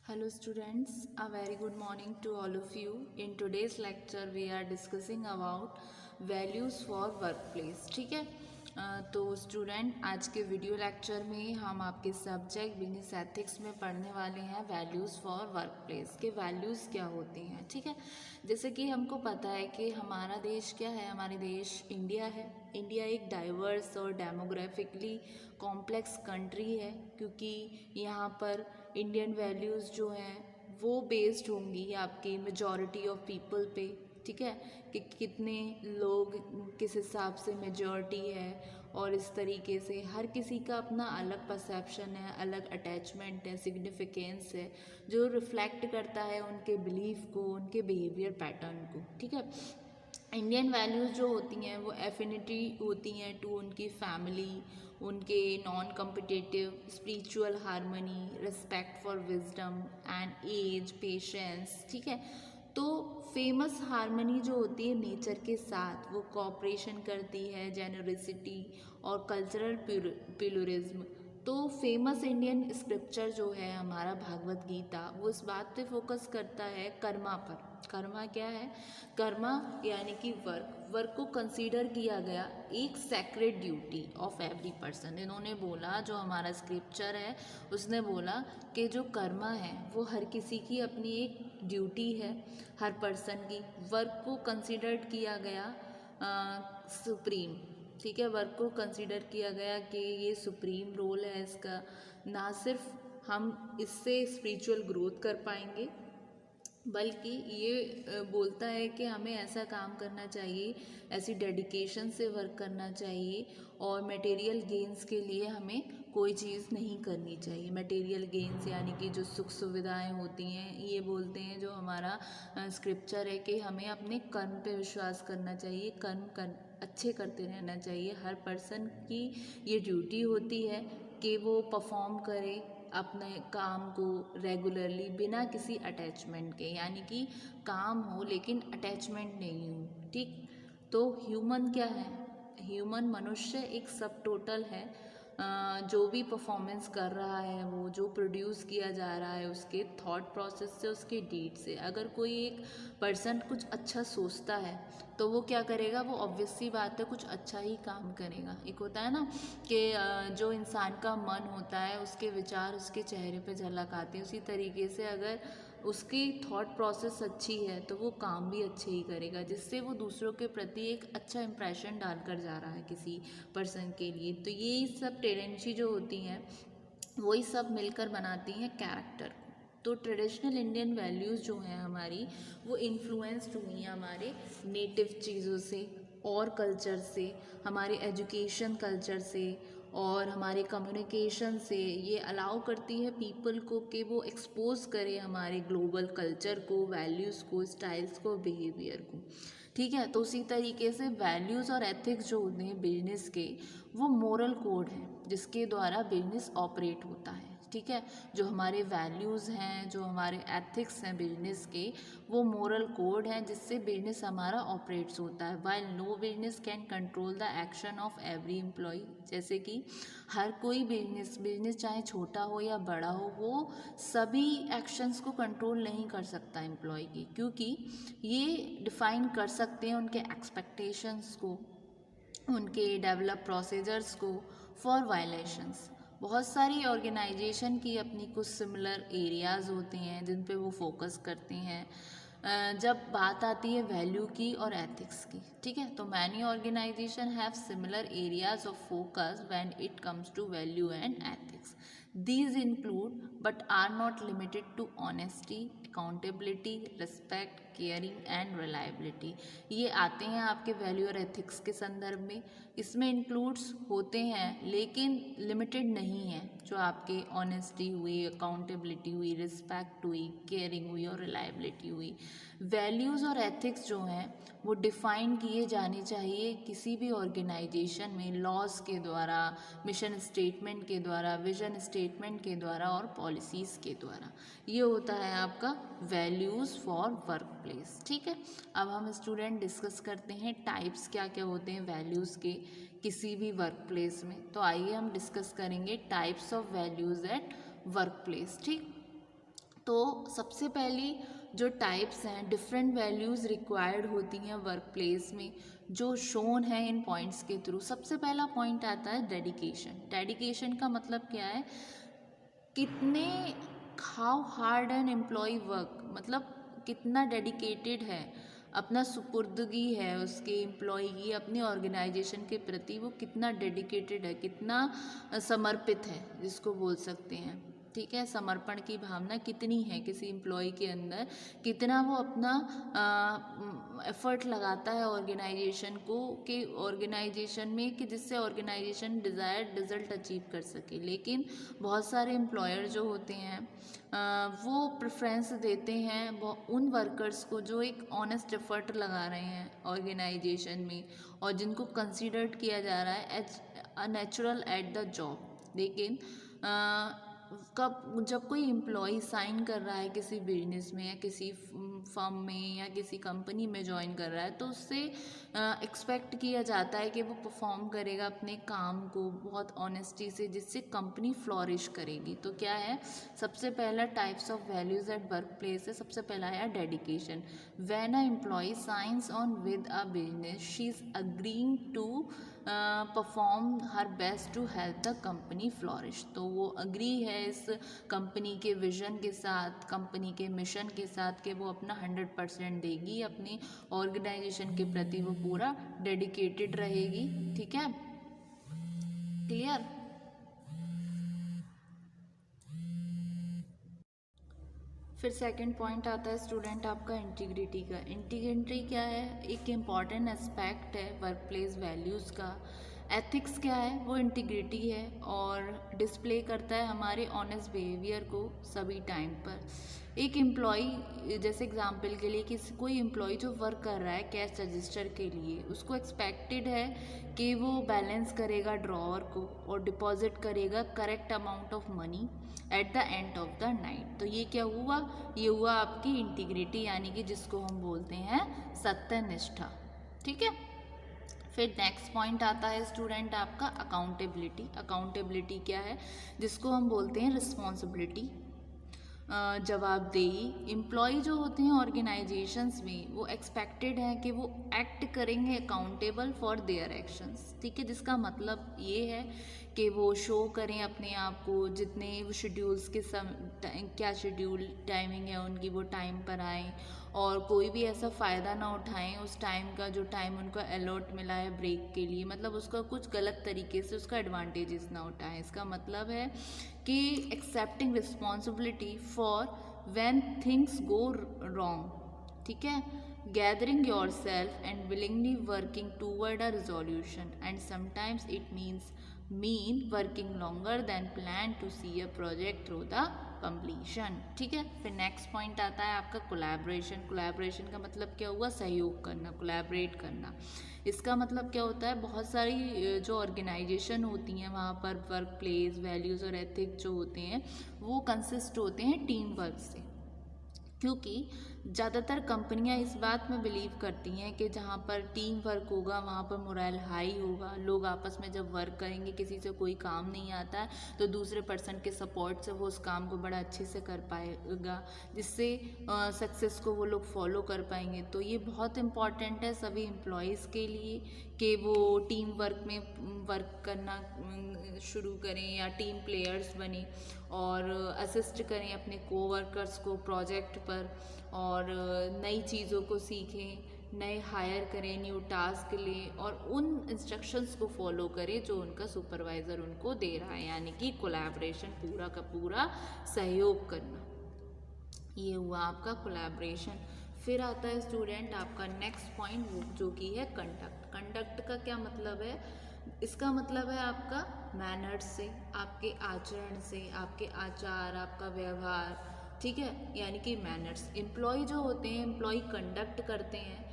Hello students, a very good morning to all of you. In today's lecture we are discussing about values for workplace. ठीक है। तो student आज के video lecture में हम आपके सब्जेक्ट बिजनेस एथिक्स में पढ़ने वाले हैं वैल्यूज़ फॉर वर्कप्लेस के वैल्यूज़ क्या होते हैं। ठीक है। जैसे कि हमको पता है कि हमारा देश क्या है, हमारे देश इंडिया है। इंडिया एक डाइवर्स और डेमोग्राफिकली कॉम्प्लेक्स कंट्री है, क्योंकि यहाँ पर इंडियन वैल्यूज़ जो हैं वो बेस्ड होंगी आपकी मेजॉरिटी ऑफ पीपल पे। ठीक है, कि कितने लोग किस हिसाब से मेजॉरिटी है, और इस तरीके से हर किसी का अपना अलग परसेप्शन है, अलग अटैचमेंट है, सिग्निफिकेंस है, जो रिफ्लेक्ट करता है उनके बिलीफ को, उनके बिहेवियर पैटर्न को। ठीक है। इंडियन वैल्यूज़ जो होती हैं वो एफिनिटी होती हैं टू उनकी फैमिली, उनके non competitive, spiritual harmony, respect for wisdom and age, patience. ठीक है। तो फेमस हारमनी जो होती है नेचर के साथ, वो कोऑपरेशन करती है, जेनरसिटी और कल्चरल प्लूरिज्म। तो फेमस इंडियन स्क्रिप्चर जो है हमारा भागवत गीता, वो इस बात पे फोकस करता है कर्मा पर। कर्मा क्या है? कर्मा यानी कि वर्क को कंसीडर किया गया एक sacred duty of every person. इन्होंने बोला, जो हमारा स्क्रिप्चर है उसने बोला कि जो कर्मा है वो हर किसी की अपनी एक ड्यूटी है, हर पर्सन की। वर्क को कंसीडर किया गया सुप्रीम। ठीक है, वर्क को कंसीडर किया गया कि ये सुप्रीम रोल है इसका। ना सिर्फ हम इससे स्पिरिचुअल ग्रोथ कर पाएंगे, बल्कि ये बोलता है कि हमें ऐसा काम करना चाहिए, ऐसी डेडिकेशन से वर्क करना चाहिए, और मटेरियल गेंस के लिए हमें कोई चीज़ नहीं करनी चाहिए। मटेरियल गेंस यानी कि जो सुख सुविधाएं होती हैं, ये बोलते हैं जो हमारा स्क्रिप्चर है कि हमें अपने कर्म पे विश्वास करना चाहिए, कर्म अच्छे करते रहना चाहिए। हर पर्सन की ये ड्यूटी होती है कि वो परफॉर्म करे अपने काम को रेगुलरली, बिना किसी अटैचमेंट के, यानी कि काम हो लेकिन अटैचमेंट नहीं हो। ठीक। तो ह्यूमन क्या है? ह्यूमन मनुष्य एक सब टोटल है। जो भी परफॉर्मेंस कर रहा है, वो जो प्रोड्यूस किया जा रहा है उसके थॉट प्रोसेस से, उसके डीड से। अगर कोई एक पर्सन कुछ अच्छा सोचता है तो वो क्या करेगा? वो ऑब्वियस सी बात है कुछ अच्छा ही काम करेगा। एक होता है ना कि जो इंसान का मन होता है उसके विचार उसके चेहरे पे झलक आते हैं। उसी तरीके से अगर उसकी थॉट प्रोसेस अच्छी है तो वो काम भी अच्छे ही करेगा, जिससे वो दूसरों के प्रति एक अच्छा इंप्रेशन डालकर जा रहा है किसी पर्सन के लिए। तो ये सब टेंडेंसी जो होती हैं वही सब मिलकर बनाती हैं कैरेक्टर को। तो ट्रेडिशनल इंडियन वैल्यूज़ जो हैं हमारी, वो इन्फ्लुएंस्ड हुई हैं हमारे नेटिव चीज़ों से और कल्चर से, हमारे एजुकेशन कल्चर से और हमारे कम्युनिकेशन से। ये अलाउ करती है पीपल को कि वो एक्सपोज करें हमारे ग्लोबल कल्चर को, वैल्यूज़ को, स्टाइल्स को, बिहेवियर को। ठीक है। तो उसी तरीके से वैल्यूज़ और एथिक्स जो होते हैं बिजनेस के, वो मोरल कोड है जिसके द्वारा बिजनेस ऑपरेट होता है। ठीक है। जो हमारे वैल्यूज़ हैं, जो हमारे एथिक्स हैं बिजनेस के, वो मोरल कोड हैं जिससे बिजनेस हमारा ऑपरेट्स होता है। While no business can control the action of every employ. जैसे कि हर कोई बिजनेस चाहे छोटा हो या बड़ा हो, वो सभी एक्शंस को कंट्रोल नहीं कर सकता एम्प्लॉय की, क्योंकि ये डिफाइन कर सकते हैं उनके एक्सपेक्टेशंस को, उनके डेवलप प्रोसीजर्स को फॉर वायलेशंस। बहुत सारी ऑर्गेनाइजेशन की अपनी कुछ सिमिलर एरियाज़ होती हैं जिन पे वो फोकस करती हैं जब बात आती है वैल्यू की और एथिक्स की। ठीक है। तो many organizations have similar areas of focus when it comes to value and ethics. These include but are not limited to honesty, accountability, respect, caring and reliability. ये आते हैं आपके वैल्यू और एथिक्स के संदर्भ में। इसमें इंक्लूड्स होते हैं लेकिन लिमिटेड नहीं है, जो आपके ऑनेस्टी हुई, अकाउंटेबिलिटी हुई, रिस्पेक्ट हुई, केयरिंग हुई और रिलायबिलिटी हुई। वैल्यूज़ और एथिक्स जो हैं वो डिफ़ाइन किए जाने चाहिए किसी भी ऑर्गेनाइजेशन में लॉज के द्वारा, मिशन स्टेटमेंट के द्वारा, विजन स्टेटमेंट के द्वारा और पॉलिसीज़ के द्वारा। ये होता है आपका वैल्यूज़ फॉर वर्क प्लेस। ठीक है। अब हम स्टूडेंट डिस्कस करते हैं टाइप्स क्या क्या होते हैं वैल्यूज़ के किसी भी वर्क प्लेस में। तो आइए हम डिस्कस करेंगे types of values eight work place. ठीक। तो सबसे पहली जो टाइप्स हैं, डिफरेंट वैल्यूज़ रिक्वायर्ड होती हैं वर्क प्लेस में, जो शोन है इन पॉइंट्स के थ्रू। सबसे पहला पॉइंट आता है डेडिकेशन। डेडिकेशन का मतलब क्या है, कितने, how hard an employ work, मतलब कितना डेडिकेटेड है, अपना सुपुर्दगी है उसके एम्प्लॉय की अपनी ऑर्गेनाइजेशन के प्रति, वो कितना डेडिकेटेड है, कितना समर्पित है जिसको बोल सकते हैं। ठीक है, समर्पण की भावना कितनी है किसी एम्प्लॉय के अंदर, कितना वो अपना एफर्ट लगाता है ऑर्गेनाइजेशन को, कि ऑर्गेनाइजेशन में, कि जिससे ऑर्गेनाइजेशन डिज़ायर्ड रिजल्ट अचीव कर सके। लेकिन बहुत सारे एम्प्लॉयर जो होते हैं वो प्रेफरेंस देते हैं वो उन वर्कर्स को जो एक ऑनेस्ट एफर्ट लगा रहे हैं ऑर्गेनाइजेशन में, और जिनको कंसीडर्ड किया जा रहा है as a natural at the job. लेकिन कब जब कोई एम्प्लॉय साइन कर रहा है किसी बिजनेस में या किसी फर्म में या किसी कंपनी में ज्वाइन कर रहा है, तो उससे एक्सपेक्ट किया जाता है कि वो परफॉर्म करेगा अपने काम को बहुत ऑनेस्टी से, जिससे कंपनी फ्लॉरिश करेगी। तो क्या है, सबसे पहला types of values at work place है, सबसे पहला है dedication. When a employ signs on with a business, she is agreeing to perform her best to help the company flourish. तो वो अग्री है इस कंपनी के विजन के साथ, कंपनी के मिशन के साथ, कि वो अपना 100% देगी, अपनी ऑर्गेनाइजेशन के प्रति वो पूरा डेडिकेटेड रहेगी। ठीक है, क्लियर। फिर सेकंड पॉइंट आता है स्टूडेंट आपका इंटीग्रिटी का। इंटीग्रिटी क्या है, एक इम्पॉर्टेंट एस्पेक्ट है वर्क प्लेस वैल्यूज़ का। एथिक्स क्या है, वो इंटीग्रिटी है और डिस्प्ले करता है हमारे ऑनेस्ट बिहेवियर को सभी टाइम पर। एक एम्प्लॉय, जैसे एग्जांपल के लिए कि कोई एम्प्लॉय जो वर्क कर रहा है कैश रजिस्टर के लिए, उसको एक्सपेक्टेड है कि वो बैलेंस करेगा ड्रॉअर को और डिपॉजिट करेगा correct amount of money at the end of the night. तो ये क्या हुआ, ये हुआ आपकी इंटीग्रिटी, यानी कि जिसको हम बोलते हैं सत्यनिष्ठा। ठीक है। फिर नेक्स्ट पॉइंट आता है स्टूडेंट आपका अकाउंटेबिलिटी। अकाउंटेबिलिटी क्या है, जिसको हम बोलते हैं रिस्पॉन्सिबिलिटी, जवाबदेही। एम्प्लॉय जो होते हैं ऑर्गेनाइजेशंस में, वो एक्सपेक्टेड है कि वो एक्ट करेंगे अकाउंटेबल फॉर देयर एक्शंस। ठीक है, जिसका मतलब ये है कि वो शो करें अपने आप को, जितने वो शेड्यूल्स के क्या शेड्यूल टाइमिंग है उनकी, वो टाइम पर आएँ और कोई भी ऐसा फ़ायदा ना उठाएं उस टाइम का, जो टाइम उनको अलॉट मिला है ब्रेक के लिए, मतलब उसका कुछ गलत तरीके से उसका एडवांटेजेस ना उठाएं। इसका मतलब है कि accepting responsibility for when things go wrong. ठीक है, gathering yourself and willingly working toward a resolution, and sometimes it mean working longer than plan to see a project through the completion. ठीक है। फिर next point आता है आपका collaboration. Collaboration का मतलब क्या हुआ, सहयोग करना, कोलैबोरेट करना। इसका मतलब क्या होता है, बहुत सारी जो ऑर्गेनाइजेशन होती हैं वहाँ पर वर्क प्लेस वैल्यूज़ और एथिक्स जो होते हैं वो कंसिस्ट होते हैं टीम वर्क से, क्योंकि ज़्यादातर कंपनियां इस बात में बिलीव करती हैं कि जहाँ पर टीम वर्क होगा वहाँ पर मोरल हाई होगा। लोग आपस में जब वर्क करेंगे, किसी से कोई काम नहीं आता है तो दूसरे पर्सन के सपोर्ट से वो उस काम को बड़ा अच्छे से कर पाएगा, जिससे सक्सेस को वो लोग फॉलो कर पाएंगे। तो ये बहुत इम्पॉर्टेंट है सभी एम्प्लॉयज़ के लिए कि वो टीम वर्क में वर्क करना शुरू करें या टीम प्लेयर्स बने और असिस्ट करें अपने कोवर्कर्स को प्रोजेक्ट पर, और नई चीज़ों को सीखें, नए हायर करें, न्यू टास्क लें और उन इंस्ट्रक्शंस को फॉलो करें जो उनका सुपरवाइज़र उनको दे रहा है, यानी कि कोलैबोरेशन, पूरा का पूरा सहयोग करना। ये हुआ आपका कोलैबोरेशन। फिर आता है स्टूडेंट आपका नेक्स्ट पॉइंट जो कि है कंडक्ट। कंडक्ट का क्या मतलब है, इसका मतलब है आपका मैनर्स से, आपके आचरण से, आपके आचार, आपका व्यवहार। ठीक है, यानी कि मैनर्स। एम्प्लॉय जो होते हैं, एम्प्लॉय कंडक्ट करते हैं,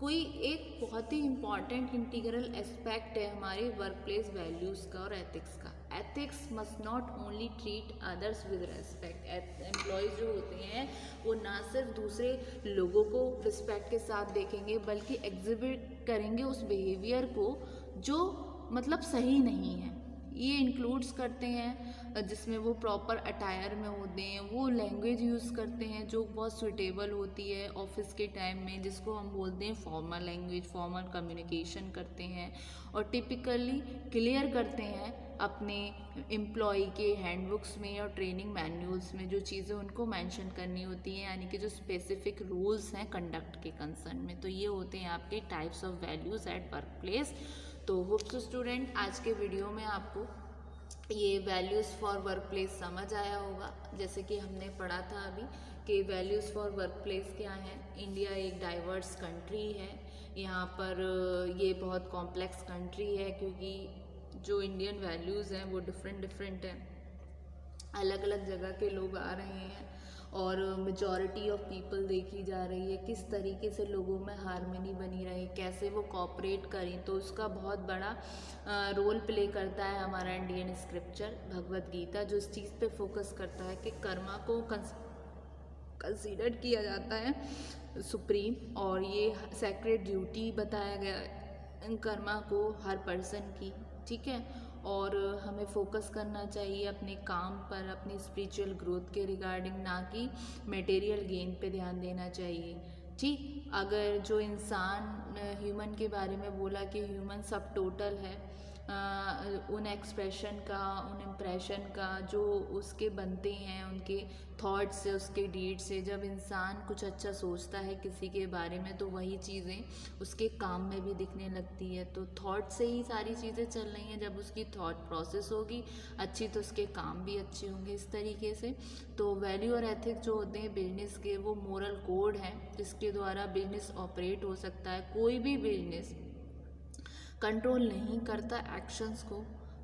कोई एक बहुत ही इम्पॉर्टेंट इंटीग्रल एस्पेक्ट है हमारे वर्क प्लेस वैल्यूज़ का और एथिक्स का। Ethics must not only treat others with respect. Employees जो होते हैं वो ना सिर्फ दूसरे लोगों को रिस्पेक्ट के साथ देखेंगे, बल्कि एग्जिबिट करेंगे उस बिहेवियर को जो मतलब सही नहीं है। ये इंक्लूड्स करते हैं जिसमें वो प्रॉपर अटायर में होते हैं, वो लैंग्वेज यूज़ करते हैं जो बहुत सूटेबल होती है ऑफिस के टाइम में, जिसको हम बोलते हैं फॉर्मल लैंग्वेज, फॉर्मल कम्युनिकेशन करते हैं, और टिपिकली क्लियर करते हैं अपने एम्प्लॉय के हैंडबुक्स में और ट्रेनिंग मैनुअल्स में जो चीज़ें उनको मेंशन करनी होती हैं, यानी कि जो स्पेसिफिक रूल्स हैं कंडक्ट के कंसर्न में। तो ये होते हैं आपके types of values eight work place. तो होप्स स्टूडेंट आज के वीडियो में आपको ये वैल्यूज़ फॉर वर्क प्लेस समझ आया होगा। जैसे कि हमने पढ़ा था अभी कि वैल्यूज़ फॉर वर्क प्लेस क्या हैं। इंडिया एक डाइवर्स कंट्री है, यहाँ पर ये बहुत कॉम्प्लेक्स कंट्री है क्योंकि जो इंडियन वैल्यूज़ हैं वो डिफरेंट हैं, अलग अलग जगह के लोग आ रहे हैं और मेजॉरिटी ऑफ पीपल देखी जा रही है, किस तरीके से लोगों में हार्मनी बनी रहे, कैसे वो कोऑपरेट करें। तो उसका बहुत बड़ा रोल प्ले करता है हमारा इंडियन स्क्रिप्चर भगवत गीता, जो इस चीज़ पे फोकस करता है कि कर्मा को कंसीडर किया जाता है सुप्रीम, और ये सेक्रेड ड्यूटी बताया गया है कर्मा को हर पर्सन की, ठीक है। और हमें फोकस करना चाहिए अपने काम पर, अपनी स्पिरिचुअल ग्रोथ के रिगार्डिंग, ना कि मटेरियल गेन पे ध्यान देना चाहिए, ठीक। अगर जो इंसान ह्यूमन के बारे में बोला कि ह्यूमन सब टोटल है, उन एक्सप्रेशन का, उन इम्प्रेशन का जो उसके बनते हैं उनके थॉट्स से, उसके डीड से, जब इंसान कुछ अच्छा सोचता है किसी के बारे में तो वही चीज़ें उसके काम में भी दिखने लगती है। तो थॉट से ही सारी चीज़ें चल रही हैं, जब उसकी थॉट प्रोसेस होगी अच्छी तो उसके काम भी अच्छे होंगे इस तरीके से। तो वैल्यू और एथिक्स जो होते हैं बिजनेस के, वो मोरल कोड हैं जिसके द्वारा बिजनेस ऑपरेट हो सकता है। कोई भी बिजनेस कंट्रोल नहीं करता एक्शंस को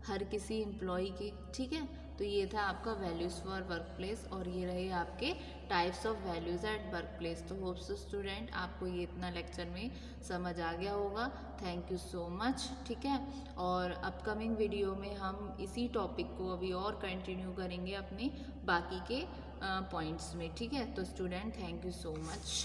हर किसी एम्प्लॉय के, ठीक है। तो ये था आपका वैल्यूज़ फॉर वर्क प्लेस, और ये रहे आपके types of values eight work place. तो होप्स स्टूडेंट आपको ये इतना लेक्चर में समझ आ गया होगा। थैंक यू सो मच, ठीक है। और अपकमिंग वीडियो में हम इसी टॉपिक को अभी और कंटिन्यू करेंगे अपने बाकी के पॉइंट्स में, ठीक है। तो student thank you so much.